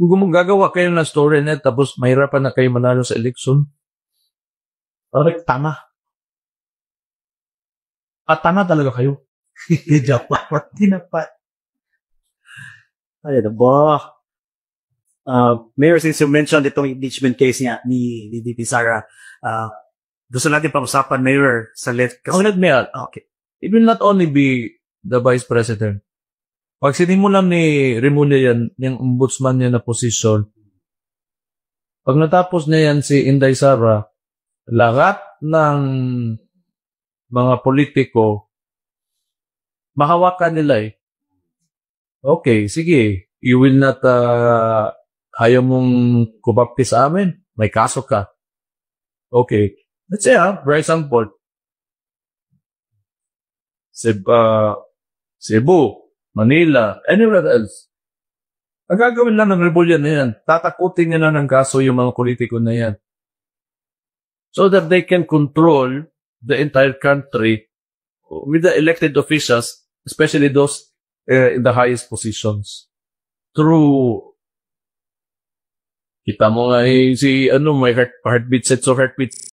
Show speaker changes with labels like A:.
A: Kung gagawa kayo ng story net tapos mahirapan na kayo manalo sa election.
B: Parang tanga. Tanga talaga kayo. Japan. Tinapat.
C: Ay, ano ba? Mayor, since you mentioned itong impeachment case niya ni DP Sara, gusto natin pag-usapan, Mayor, sa left.
A: Let me add,
C: Okay.
A: it will not only be the Vice President. Pag sinimulan ni Remulla yan, yung ombudsman niya na posisyon, pag natapos niya yan si Inday Sara, lahat ng mga politiko, mahawakan nila eh. Okay, sige, you will not, ayaw mong kumapti sa amin, may kaso ka. Okay, let's say for example, Cebu, Manila, anywhere else. Ang gagawin lang ng rebellion na yan, tatakutin nila ng kaso yung mga politiko na yan. So that they can control the entire country with the elected officials, especially those in the highest positions. Through, kita mo nga si, may heartbeat, sets of heartbeats